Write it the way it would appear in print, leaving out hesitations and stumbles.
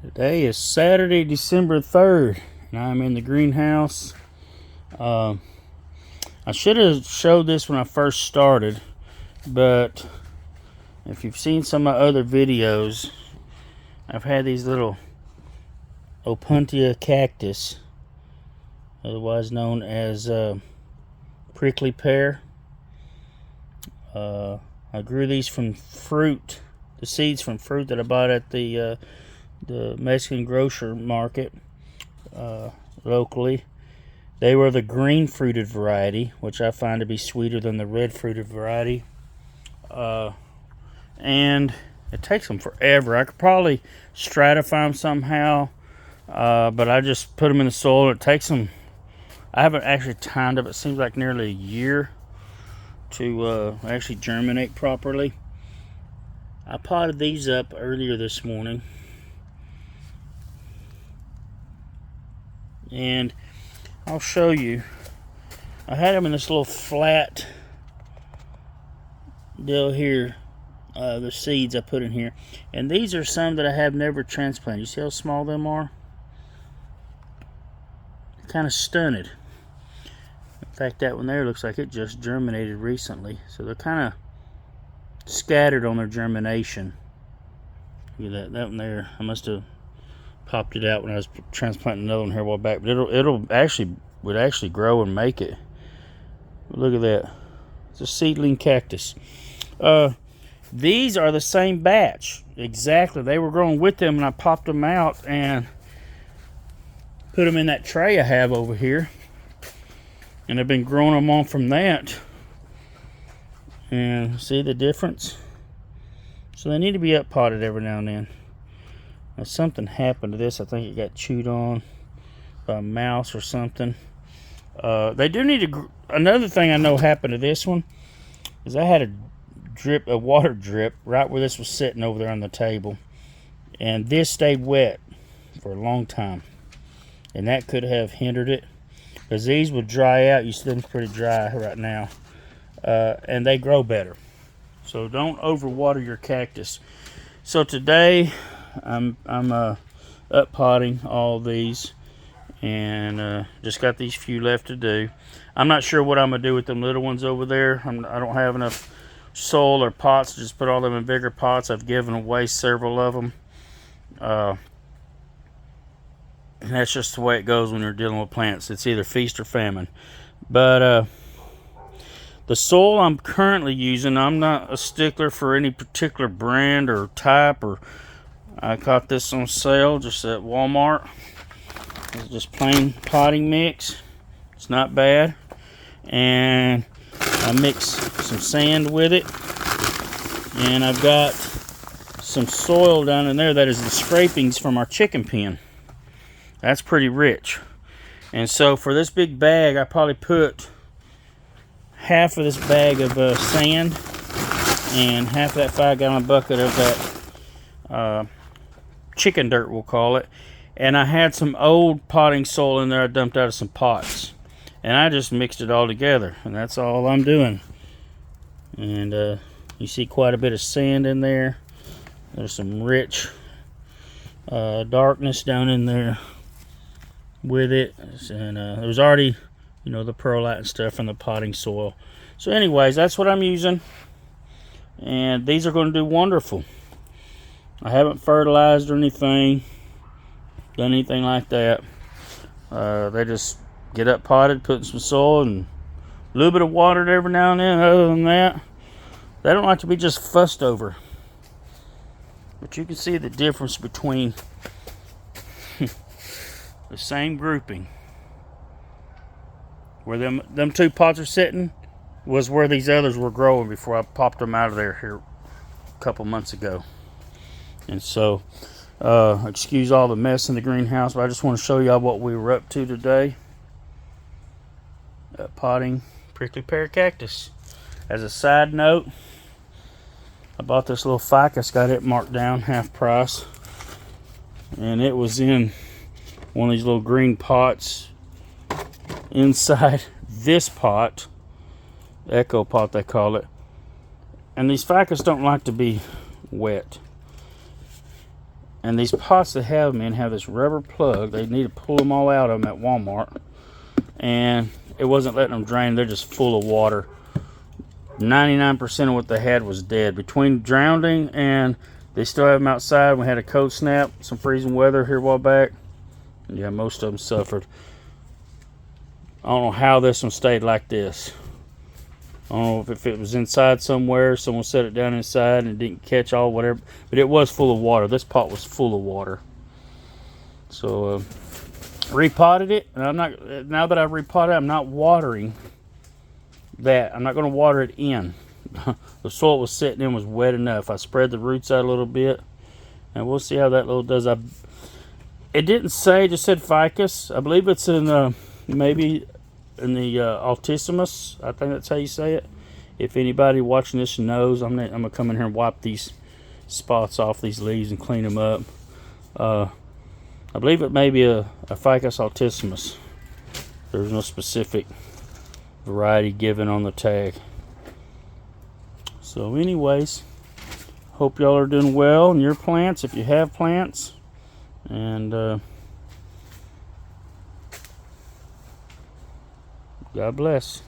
Today is Saturday, December 3rd, and I'm in the greenhouse. I should have showed this when I first started, but if you've seen some of my other videos, I've had these little Opuntia cactus, otherwise known as prickly pear. I grew these from fruit, the seeds from fruit that I bought at the Mexican grocery market locally. They were the green fruited variety, which I find to be sweeter than the red fruited variety. And it takes them forever. I could probably stratify them somehow, but I just put them in the soil. It takes them, I haven't actually timed it, but it seems like nearly a year to actually germinate properly. I potted these up earlier this morning, and I'll show you. I had them in this little flat deal here, the seeds I put in here, and these are some that I have never transplanted. You see how small them are? Kind of stunted. In fact, that one there looks like it just germinated recently, so they're kind of scattered on their germination. Look at that one there. I must have popped it out when I was transplanting another one here a while back, but would actually grow and make it. Look at that. It's a seedling cactus. These are the same batch exactly. They were growing with them, and I popped them out and put them in that tray I have over here, and I've been growing them on from that. And see the difference? So they need to be up potted every now and then. Now, something happened to this. I think it got chewed on by a mouse or something. They do need to. Another thing I know happened to this one is I had a water drip right where this was sitting over there on the table, and this stayed wet for a long time, and that could have hindered it, because these would dry out. You see them pretty dry right now, and they grow better. So don't overwater your cactus. So today I'm up potting all these, and just got these few left to do. I'm not sure what I'm gonna do with them little ones over there. I don't have enough soil or pots to just put all them in bigger pots. I've given away several of them, and that's just the way it goes when you're dealing with plants. It's either feast or famine. But the soil I'm currently using, I'm not a stickler for any particular brand or type. Or I caught this on sale just at Walmart. It's just plain potting mix. It's not bad. And I mix some sand with it. And I've got some soil down in there that is the scrapings from our chicken pen. That's pretty rich. And so for this big bag, I probably put half of this bag of sand and half of that 5-gallon bucket of that chicken dirt, we'll call it. And I had some old potting soil in there I dumped out of some pots, and I just mixed it all together, and that's all I'm doing. And you see quite a bit of sand in there. There's some rich darkness down in there with it, and there was already, the perlite and stuff from the potting soil. So anyways, that's what I'm using, and these are going to do wonderful. I haven't fertilized or anything, done anything like that. They just get up potted, put in some soil, and a little bit of water every now and then. Other than that, they don't like to be just fussed over. But you can see the difference between the same grouping. Where them two pots are sitting was where these others were growing before I popped them out of there here a couple months ago. And so, excuse all the mess in the greenhouse, but I just want to show y'all what we were up to today. Potting prickly pear cactus. As a side note, I bought this little ficus, got it marked down half price, and it was in one of these little green pots inside this pot, echo pot they call it. And these ficus don't like to be wet. And these pots they have, man, have this rubber plug. They need to pull them all out of them at Walmart. And it wasn't letting them drain. They're just full of water. 99% of what they had was dead. Between drowning and they still have them outside. We had a cold snap, some freezing weather here a while back. Yeah, most of them suffered. I don't know how this one stayed like this. I don't know if it was inside somewhere. Someone set it down inside and it didn't catch all, whatever. But it was full of water. This pot was full of water. So, repotted it. And I'm not, now that I've repotted it, I'm not watering that. I'm not going to water it in. The soil it was sitting in was wet enough. I spread the roots out a little bit. And we'll see how that little does. It didn't say, it just said ficus. I believe it's in maybe in the altissimus. I think that's how you say it. If anybody watching this knows, I'm gonna come in here and wipe these spots off these leaves and clean them up. I believe it may be a ficus altissimus. There's no specific variety given on the tag. So anyways, hope y'all are doing well in your plants if you have plants. And God bless.